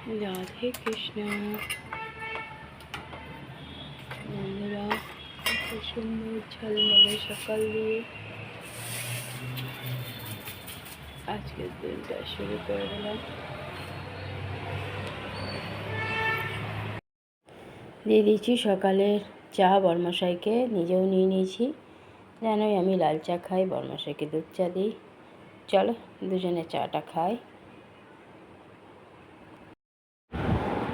রাধে কৃষ্ণ। বন্ধুরা, খুব সুন্দর ঝলমলে সকাল দিয়ে আজকের দিনটা শুরু করে দিলাম। দিয়ে দিয়েছি সকালের চা বর্মশাইকে, নিজেও নিয়ে নিয়েছি। জানোই আমি লাল চা খাই, বর্মশাইকে দুধ চা দিই। চলো দুজনে চাটা খাই।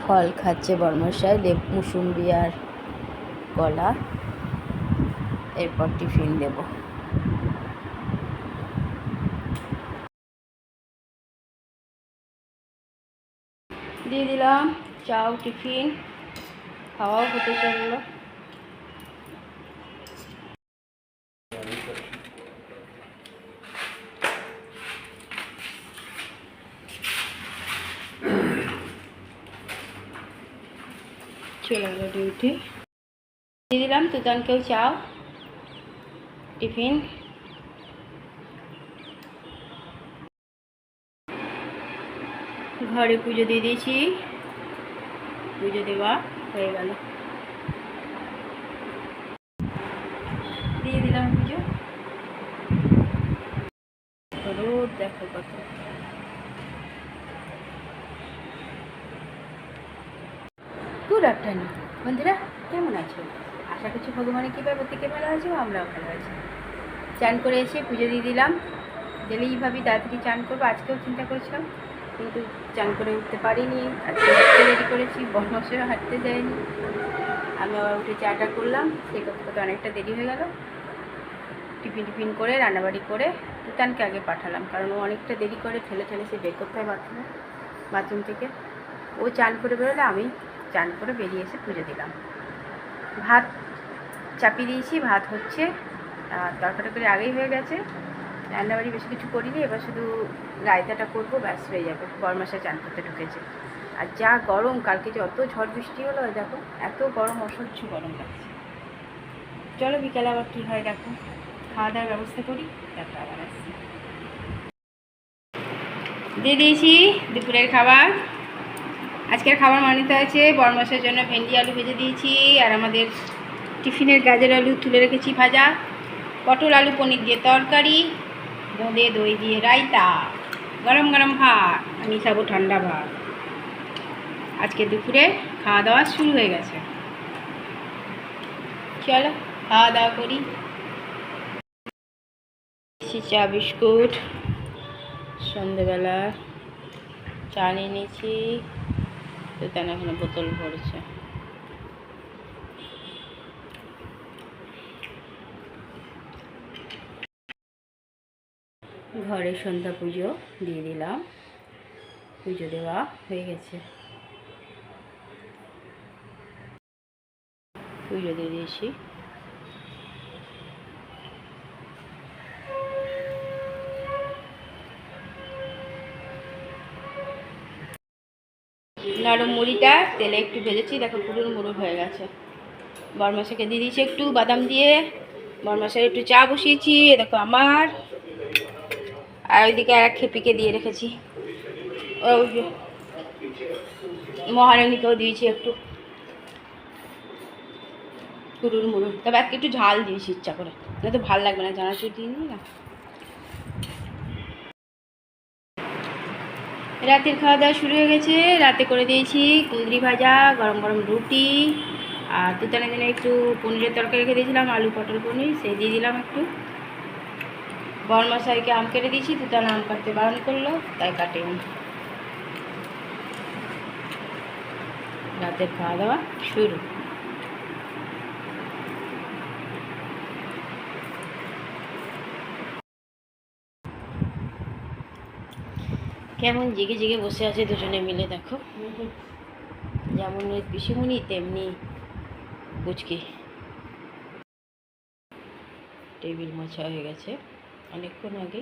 ফল খাচ্ছে বর্মশাই, লেবু, মুসুম্বি আর কলা। এরপর টিফিন দেব। দিয়ে দিলাম চাও, টিফিন খাওয়াও হতে চললো। চলে গেল ডিউটি। দিয়ে দিলাম তুতানকেও চাও, টিফিন। ঘরে পুজো দিয়ে দিয়েছি, পুজো দেওয়া হয়ে গেল। দিয়ে দিলাম পুজো। রোদ দেখো কত। গুড আফটারনুন বন্ধুরা, কেমন আছো? আশা করছি ভগবানের কৃপায় প্রত্যেকে ভালো আছে, আমরাও ভালো আছি। চান করে এসে পুজো দিয়ে দিলাম। ডেলি ভাবি তাড়াতাড়ি চান করবো, আজকেও চিন্তা করেছিলাম, কিন্তু চান করে উঠতে পারিনি। আজকে হাঁটতে রেডি করেছি, বর্মশাইও হাঁটতে যায়নি। আমি আবার উঠে চাটা করলাম, সেই করতে করতে অনেকটা দেরি হয়ে গেল। টিফিন করে রান্নাবাড়ি করে তুতানকে আগে পাঠালাম, কারণ ও অনেকটা দেরি করে ঠেলে সে বের করতে হয় বাথরুম থেকে। ও চান করে বেরোলে আমি চান করে বেরিয়ে এসে পুজো দিলাম। ভাত চাপিয়ে দিয়েছি, ভাত হচ্ছে। তরকারি করে আগেই হয়ে গেছে। রান্নাবাড়ি বেশি কিছু করিনি, এবার শুধু রায়তাটা করবো, ব্যাস হয়ে যাবে। বরমাসে চান করতে ঢুকেছে। আর যা গরম, কালকে যে অত ঝড় বৃষ্টি হলো, দেখো এত গরম, অসহ্য গরম লাগছে। চলো বিকালে আবার কী হয় দেখো, খাওয়া দাওয়ার ব্যবস্থা করি, তারপর আবার আসছি। দিয়ে দিয়েছি দুপুরের খাবার। আজকের খাবার বানাতে হয়েছে বরমাসের জন্য ভেন্ডি আলু ভেজে দিয়েছি, আর আমাদের টিফিনের গাজর আলু তুলে রেখেছি ভাজা, পটল আলু পনির দিয়ে তরকারি, বোঁদে দই দিয়ে রায়তা, গরম গরম ভাত, আমি খাবো ঠান্ডা ভাত। আজকে দুপুরে খাওয়া দাওয়া শুরু হয়ে গেছে। চলো খাওয়া দাওয়া করি। চা বিস্কুট, সন্ধেবেলা চা নিয়ে নিয়েছি। তো তেন এখানে বোতল ভরছে। ঘরে সন্ধ্যা পুজো দিয়ে দিলাম, পুজো দেওয়া হয়ে গেছে। পুজো দিয়ে দিয়েছি। নরম মুড়িটা তেলে একটু ভেজেছি, দেখো পুরো মুড়ো হয়ে গেছে। বরমাসাকে দিয়ে দিয়েছি একটু বাদাম দিয়ে। বরমাসার একটু চা বসিয়েছি, দেখো আমার। আর ওইদিকে আর এক খেপিকে দিয়ে রেখেছি, ওই মহারানীকেও দিয়েছি একটু কুড়ুর মুড়ুর। তবে আজকে একটু ঝাল দিয়েছি ইচ্ছা করে, না তো ভাল লাগবে না, চানাচুর দিয়ে নিই না। রাতের খাওয়া দাওয়া শুরু হয়ে গেছে। রাতে করে দিয়েছি কুঁদরি ভাজা, গরম গরম রুটি, আর তুতানের জন্য একটু পনিরের তরকারি রেখে দিয়েছিলাম, আলু পটল পনির, সেই দিয়ে দিলাম একটু। বরমাসাইকে আম কেটে দিয়েছি, তুতান আম কাটতে বারণ করলো, তাই কাটেনি। রাতের খাওয়া দাওয়া শুরু। কেমন জেগে জেগে বসে আছে দুজনে মিলে, দেখো। যেমন ওই পিসিমণি তেমনি পুচকি। টেবিল মোছা হয়ে গেছে অনেকক্ষণ আগে,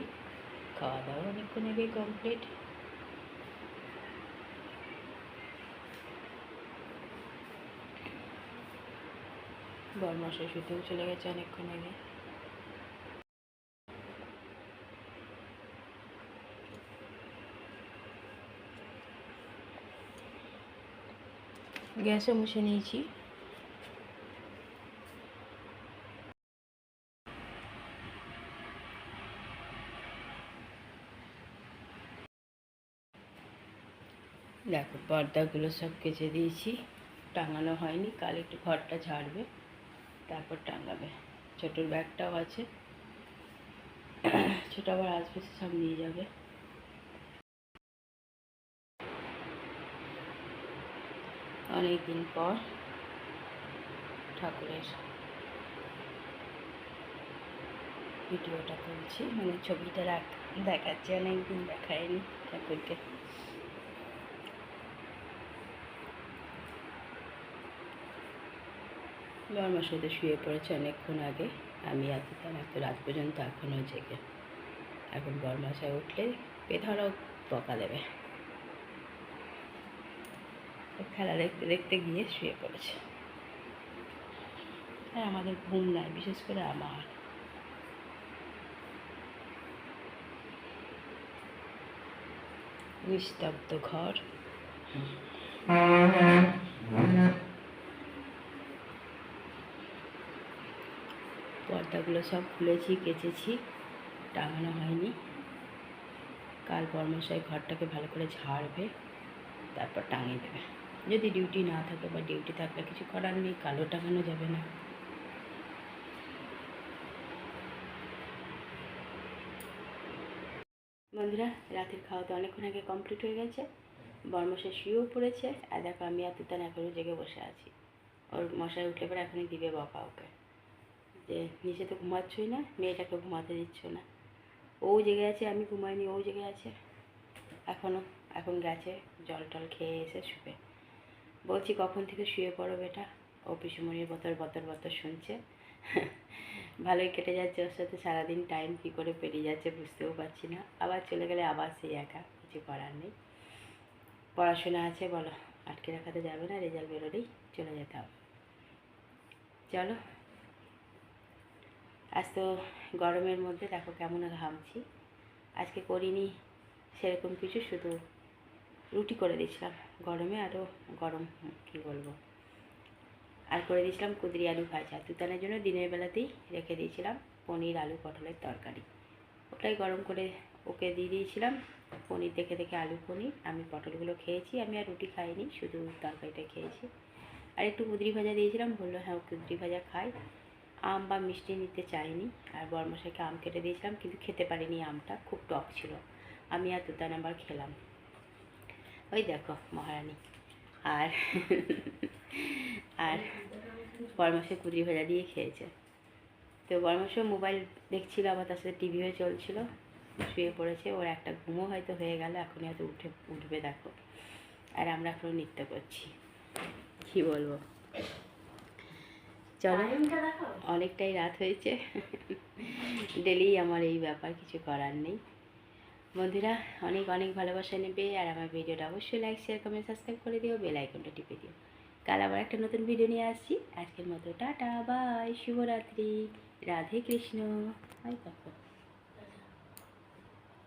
খাওয়া দাওয়া অনেকক্ষণ আগে কমপ্লিট। বরমাসে শুতেও চলে গেছে অনেকক্ষণ আগে। গ্যাসও মুছে নিয়েছি। দেখো পর্দাগুলো সব কেচে দিয়েছি, টাঙানো হয়নি, কাল একটু ঘরটা ঝাড়বে তারপর টাঙাবে। ছোটোর ব্যাগটাও আছে, ছোটো আবার আসবে, সব নিয়ে যাবে। অনেক দিন পর ঠাকুরের ভিডিওটা করছি, মানে ছবিটা দেখাচ্ছি, অনেকদিন দেখায়নি ঠাকুরকে। বর্মার সাথে শুয়ে পড়েছে অনেকক্ষণ আগে, আমি এত রাত পর্যন্ত এখনও জেগে। এখন বর্মাশায় উঠলে পেধারাও বকা দেবে। খেলা দেখতে দেখতে গিয়ে শুয়ে পড়েছে। আর আমাদের ঘুম নাই, বিশেষ করে আমার। নিস্তব্ধ ঘর। পর্দাগুলো সব খুলেছি, কেচেছি, টাঙানো হয়নি। কাল বর্মশাই ঘরটাকে ভালো করে ঝাড়বে, তারপর টাঙিয়ে দেবে। যদি ডিউটি না থাকে বা ডিউটি থাকলে কিছু করার নেই, কালও টাঙানো যাবে না। বন্ধুরা, রাতের খাওয়া তো অনেকক্ষণ আগে কমপ্লিট হয়ে গেছে। বর্মশাই শুয়েও পড়েছে, আর দেখো আমি এতক্ষণ এখনও জেগে বসে আছি। ওর মশাই উঠলে পরে এখনই দিবে বকা ওকে, যে নিচে তো ঘুমাচ্ছই না, মেয়েটাকে ঘুমাতে দিচ্ছ না। ও জেগে আছে, আমি ঘুমাইনি, ও জেগে আছে এখন গেছে জল টল খেয়ে এসে শুবে। বলছি কখন থেকে শুয়ে পড়ো বেটা, ও পিসুমণির বতর বতর বতর শুনছে। ভালোই কেটে যাচ্ছে ওর সাথে সারাদিন, টাইম কী করে পেরিয়ে যাচ্ছে বুঝতেও পারছি না। আবার চলে গেলে আবার সেই একা, কিছু করার নেই। পড়াশোনা আছে বলো, আটকে রাখাতে যাবে না, রেজাল্ট বেরোলেই চলে যেতে হবে। চলো, আজ তো গরমের মধ্যে দেখো কেমন ঘামছি। আজকে করিনি সেরকম কিছু, শুধু রুটি করে দিয়েছিলাম গরমে, আরও গরম কী বলবো, আর করে দিয়েছিলাম কুঁদরি আলু ভাজা। তুতানের জন্য দিনের বেলাতেই রেখে দিয়েছিলাম পনির আলু পটলের তরকারি, ওটাই গরম করে ওকে দিয়ে দিয়েছিলাম। পনির দেখে দেখে আলু পনির, আমি পটলগুলো খেয়েছি, আমি আর রুটি খাইনি, শুধু তরকারিটা খেয়েছি। আর একটু কুঁদরি ভাজা দিয়েছিলাম, বললো হ্যাঁ কুঁদরি ভাজা খাই। আম বা মিষ্টি নিতে চাইনি। আর বর্মশাইকে আম কেটে দিয়েছিলাম, কিন্তু খেতে পারিনি, আমটা খুব টক ছিল। আমি আর তুতান আবার খেলাম। ওই দেখো মহারানী। আর আর বর্মশাই কুঁদরি ভাজা দিয়ে খেয়েছে। তো বর্মশাই মোবাইল দেখছিল, আবার তার সাথে টিভিও চলছিল, শুয়ে পড়েছে। ওর একটা ঘুমও হয়তো হয়ে গেল, এখনই হয়তো উঠবে দেখো। আর আমরা এখনও নৃত্য করছি, কি বলবো। চলো, অনেকটাই রাত হয়েছে। ডেলি আমার এই ব্যাপার, কিছু করার নেই। বন্ধুরা, অনেক অনেক ভালোবাসা নেবে, আর আমার ভিডিওটা অবশ্যই লাইক শেয়ার কমেন্ট সাবস্ক্রাইব করে দিও, বেল আইকনটা টিপে দিও। কাল আবার একটা নতুন ভিডিও নিয়ে আসছি। আজকের মতো টাটা, বাই, শুভরাত্রি, রাধে কৃষ্ণ। বাই, দেখো।